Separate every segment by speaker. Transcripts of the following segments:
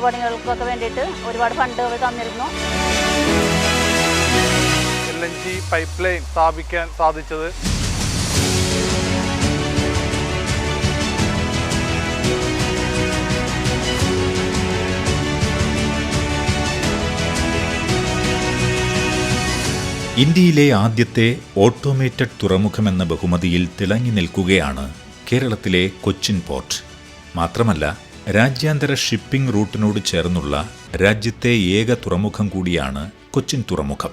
Speaker 1: പണികൾക്കൊക്കെ വേണ്ടിയിട്ട് ഒരുപാട് ഫണ്ട് അവർ തന്നിരുന്നു.
Speaker 2: LNG പൈപ്പ് ലൈൻ സ്ഥാപിക്കാൻ സാധിച്ചത്
Speaker 3: ഇന്ത്യയിലെ ആദ്യത്തെ ഓട്ടോമേറ്റഡ് തുറമുഖമെന്ന ബഹുമതിയിൽ തിളങ്ങി നിൽക്കുകയാണ് കേരളത്തിലെ കൊച്ചിൻ പോർട്ട്. മാത്രമല്ല, രാജ്യാന്തര ഷിപ്പിംഗ് റൂട്ടിനോട് ചേർന്നുള്ള രാജ്യത്തെ ഏക തുറമുഖം കൂടിയാണ് കൊച്ചിൻ തുറമുഖം.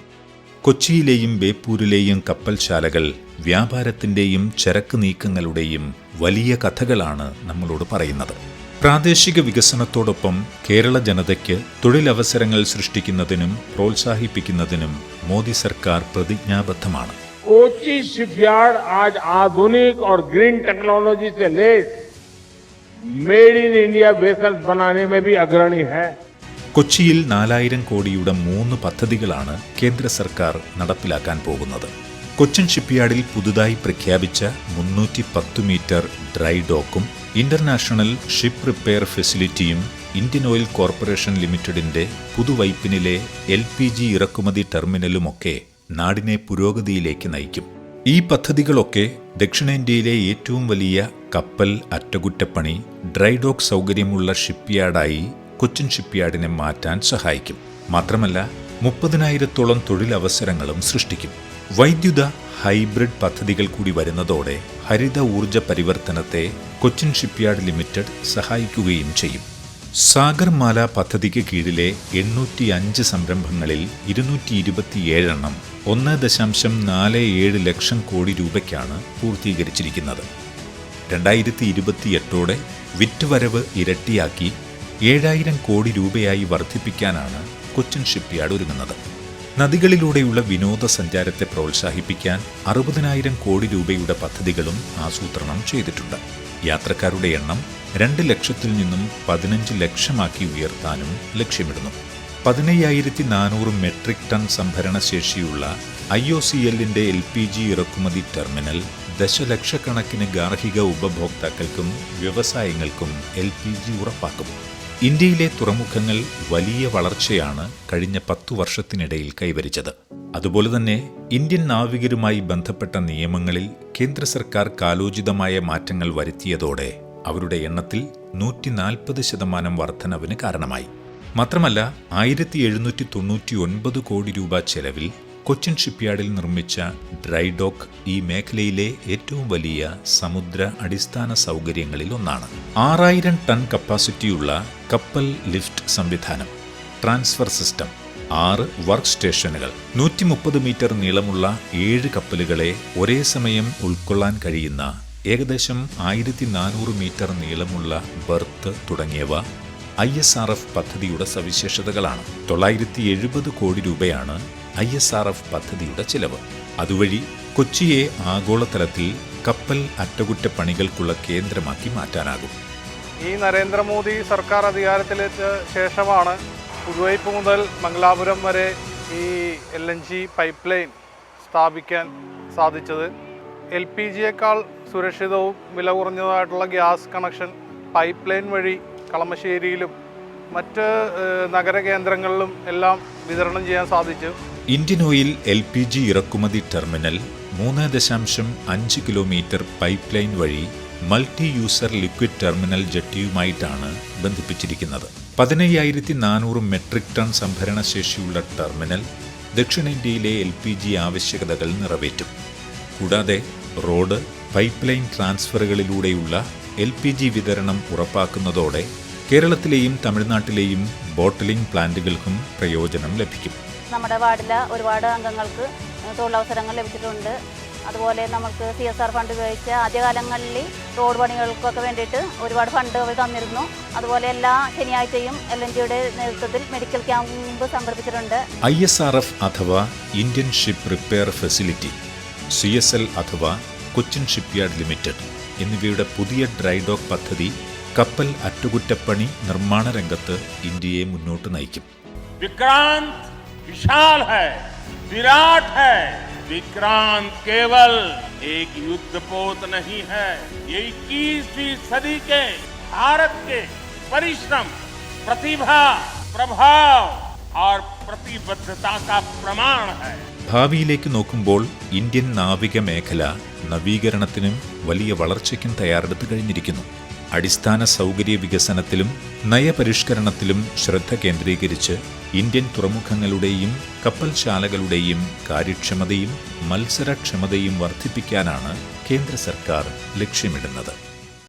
Speaker 3: കൊച്ചിയിലെയും ബേപ്പൂരിലെയും കപ്പൽശാലകൾ വ്യാപാരത്തിൻ്റെയും ചരക്ക് നീക്കങ്ങളുടെയും വലിയ കഥകളാണ് നമ്മളോട് പറയുന്നത്. പ്രാദേശിക വികസനത്തോടൊപ്പം കേരള ജനതയ്ക്ക് തൊഴിലവസരങ്ങൾ സൃഷ്ടിക്കുന്നതിനും പ്രോത്സാഹിപ്പിക്കുന്നതിനും മോദി സർക്കാർ പ്രതിജ്ഞാബദ്ധമാണ്.
Speaker 4: कोची शिपयार्ड आज आधुनिक और ग्रीन टेक्नोलॉजी से lace made in India vessels बनाने में भी अग्रणी है.
Speaker 3: കൊച്ചിയിൽ 4000 കോടിയുടെ 3 പദ്ധതികളാണ് കേന്ദ്ര സർക്കാർ നടപ്പിലാക്കാൻ പോകുന്നത്. കൊച്ചിൻ ഷിപ്പ്യാർഡിൽ പുതുതായി പ്രഖ്യാപിച്ച 310 മീറ്റർ ഡ്രൈ ഡോക്കും ഇന്റർനാഷണൽ ഷിപ്പ് റിപ്പയർ ഫെസിലിറ്റിയും ഇന്ത്യൻ ഓയിൽ കോർപ്പറേഷൻ ലിമിറ്റഡിന്റെ പുതുവൈപ്പിനിലെ LPG ഇറക്കുമതി ടെർമിനലുമൊക്കെ നാടിനെ പുരോഗതിയിലേക്ക് നയിക്കും. ഈ പദ്ധതികളൊക്കെ ദക്ഷിണേന്ത്യയിലെ ഏറ്റവും വലിയ കപ്പൽ അറ്റകുറ്റപ്പണി, ഡ്രൈ ഡോക്ക് സൗകര്യമുള്ള ഷിപ്പ്യാർഡായി കൊച്ചിൻ ഷിപ്പ്യാർഡിനെ മാറ്റാൻ സഹായിക്കും. മാത്രമല്ല, 30,000-ഓളം തൊഴിലവസരങ്ങളും സൃഷ്ടിക്കും. വൈദ്യുത ഹൈബ്രിഡ് പദ്ധതികൾ കൂടി വരുന്നതോടെ ഹരിത ഊർജ പരിവർത്തനത്തെ കൊച്ചിൻ ഷിപ്പ്യാർഡ് ലിമിറ്റഡ് സഹായിക്കുകയും ചെയ്യും. സാഗർമാല പദ്ധതിക്ക് കീഴിലെ 805 സംരംഭങ്ങളിൽ 227 എണ്ണം 1.47 ലക്ഷം കോടി രൂപയ്ക്കാണ് പൂർത്തീകരിച്ചിരിക്കുന്നത്. 2028ഓടെ വിറ്റുവരവ് ഇരട്ടിയാക്കി 7000 കോടി രൂപയായി വർദ്ധിപ്പിക്കാനാണ് കൊച്ചിൻ ഷിപ്പ്യാർഡ് ഒരുങ്ങുന്നത്. നദികളിലൂടെയുള്ള വിനോദസഞ്ചാരത്തെ പ്രോത്സാഹിപ്പിക്കാൻ 60,000 കോടി രൂപയുടെ പദ്ധതികളും ആസൂത്രണം ചെയ്തിട്ടുണ്ട്. യാത്രക്കാരുടെ എണ്ണം 2 ലക്ഷത്തിൽ നിന്നും 15 ലക്ഷമാക്കി ഉയർത്താനും ലക്ഷ്യമിടുന്നു. 15,400 മെട്രിക് ടൺ സംഭരണശേഷിയുള്ള IOCLന്റെ LPG ഇറക്കുമതി ടെർമിനൽ ദശലക്ഷക്കണക്കിന് ഗാർഹിക ഉപഭോക്താക്കൾക്കും വ്യവസായങ്ങൾക്കും LPG ഉറപ്പാക്കും. ഇന്ത്യയിലെ തുറമുഖങ്ങൾ വലിയ വളർച്ചയാണ് കഴിഞ്ഞ 10 വർഷത്തിനിടയിൽ കൈവരിച്ചത്. അതുപോലെ തന്നെ ഇന്ത്യൻ നാവികരുമായി ബന്ധപ്പെട്ട നിയമങ്ങളിൽ കേന്ദ്ര സർക്കാർ കാലോചിതമായ മാറ്റങ്ങൾ വരുത്തിയതോടെ അവരുടെ എണ്ണത്തിൽ 140% വർധനവിന് കാരണമായി. മാത്രമല്ല, 1799 കോടി രൂപ ചെലവിൽ കൊച്ചിൻ ഷിപ്പ്യാർഡിൽ നിർമ്മിച്ച ഡ്രൈ ഡോക്ക് ഈ മേഖലയിലെ ഏറ്റവും വലിയ സമുദ്ര അടിസ്ഥാന സൗകര്യങ്ങളിൽ ഒന്നാണ്. 6000 ടൺ കപ്പാസിറ്റിയുള്ള കപ്പൽ ലിഫ്റ്റ് സംവിധാനം, ട്രാൻസ്ഫർ സിസ്റ്റം, 6 വർക്ക് സ്റ്റേഷനുകൾ, 130 മീറ്റർ നീളമുള്ള 7 കപ്പലുകളെ ഒരേ സമയം ഉൾക്കൊള്ളാൻ കഴിയുന്ന ഏകദേശം 1400 മീറ്റർ നീളമുള്ള ബർത്ത് തുടങ്ങിയവ ISRF പദ്ധതിയുടെ സവിശേഷതകളാണ്. 970 കോടി രൂപയാണ് ISRF പദ്ധതിയുടെ ചിലവ്. അതുവഴി കൊച്ചിയെ ആഗോളതലത്തിൽ കപ്പൽ അറ്റകുറ്റപ്പണികൾക്കുള്ള കേന്ദ്രമാക്കി മാറ്റാനാകും.
Speaker 2: ഈ നരേന്ദ്രമോദി സർക്കാർ അധികാരത്തിലെത്ത ശേഷമാണ് പുതുവൈപ്പ് മുതൽ മംഗലാപുരം വരെ ഈ LNG പൈപ്പ് ലൈൻ സ്ഥാപിക്കാൻ സാധിച്ചത്. LPGയേക്കാൾ സുരക്ഷിതവും വില കുറഞ്ഞതായിട്ടുള്ള ഗ്യാസ് കണക്ഷൻ പൈപ്പ് ലൈൻ വഴി കളമശ്ശേരിയിലും മറ്റ് നഗരകേന്ദ്രങ്ങളിലും എല്ലാം വിതരണം ചെയ്യാൻ സാധിച്ചു.
Speaker 3: ഇന്ത്യൻ ഓയിൽ LPG ഇറക്കുമതി ടെർമിനൽ 3.5 കിലോമീറ്റർ പൈപ്പ് ലൈൻ വഴി മൾട്ടി യൂസർ ലിക്വിഡ് ടെർമിനൽ ജെട്ടിയുമായിട്ടാണ് ബന്ധിപ്പിച്ചിരിക്കുന്നത്. 15,400 മെട്രിക് ടൺ സംഭരണശേഷിയുള്ള ടെർമിനൽ ദക്ഷിണേന്ത്യയിലെ LPG ആവശ്യകതകൾ നിറവേറ്റും. കൂടാതെ റോഡ്, പൈപ്പ് ലൈൻ ട്രാൻസ്ഫറുകളിലൂടെയുള്ള LPG വിതരണം ഉറപ്പാക്കുന്നതോടെ കേരളത്തിലെയും തമിഴ്നാട്ടിലെയും ബോട്ടിലിംഗ് പ്ലാന്റുകൾക്കും പ്രയോജനം ലഭിക്കും.
Speaker 1: നമ്മുടെ വാർഡിലെ ഒരുപാട് അംഗങ്ങൾക്ക് തൊഴിലവസരങ്ങൾ ലഭിച്ചിട്ടുണ്ട്. അതുപോലെ നമുക്ക് CSR ഫണ്ട് ഉപയോഗിച്ച് ആദ്യകാലങ്ങളിൽ റോഡ് പണികൾക്കൊക്കെ വേണ്ടിയിട്ട് ഒരുപാട് ഫണ്ട് അവർ തന്നിരുന്നു. അതുപോലെ എല്ലാ ശനിയാഴ്ചയും LNGയുടെ നേതൃത്വത്തിൽ മെഡിക്കൽ ക്യാമ്പ് സംഘടിപ്പിച്ചിട്ടുണ്ട്.
Speaker 3: ISRF അഥവാ Indian ship repair facility, CSL അഥവാ കൊച്ചിൻ ഷിപ്പ്യാർഡ് ലിമിറ്റഡ് എന്നിവയുടെ പുതിയ ഡ്രൈ ഡോക്ക് പദ്ധതി കപ്പൽ അറ്റകുറ്റപ്പണി നിർമ്മാണ രംഗത്ത് ഇന്ത്യയെ മുന്നോട്ട് നയിക്കും.
Speaker 4: विक्रांत विशाल है, विराट है. विक्रांत केवल एक युद्धपोत नहीं है, ये 21वीं सदी के भारत के परिश्रम, प्रतिभा, प्रभाव और प्रतिबद्धता का प्रमाण है.
Speaker 3: ഭാവിയിലേക്ക് നോക്കുമ്പോൾ ഇന്ത്യൻ നാവിക മേഖല നവീകരണത്തിനും വലിയ വളർച്ചയ്ക്കും തയ്യാറെടുത്ത് കഴിഞ്ഞിരിക്കുന്നു. അടിസ്ഥാന സൗകര്യ വികസനത്തിലും നയപരിഷ്കരണത്തിലും ശ്രദ്ധ കേന്ദ്രീകരിച്ച് ഇന്ത്യൻ തുറമുഖങ്ങളുടെയും കപ്പൽശാലകളുടെയും കാര്യക്ഷമതയും മത്സരക്ഷമതയും വർദ്ധിപ്പിക്കാനാണ് കേന്ദ്ര സർക്കാർ ലക്ഷ്യമിടുന്നത്.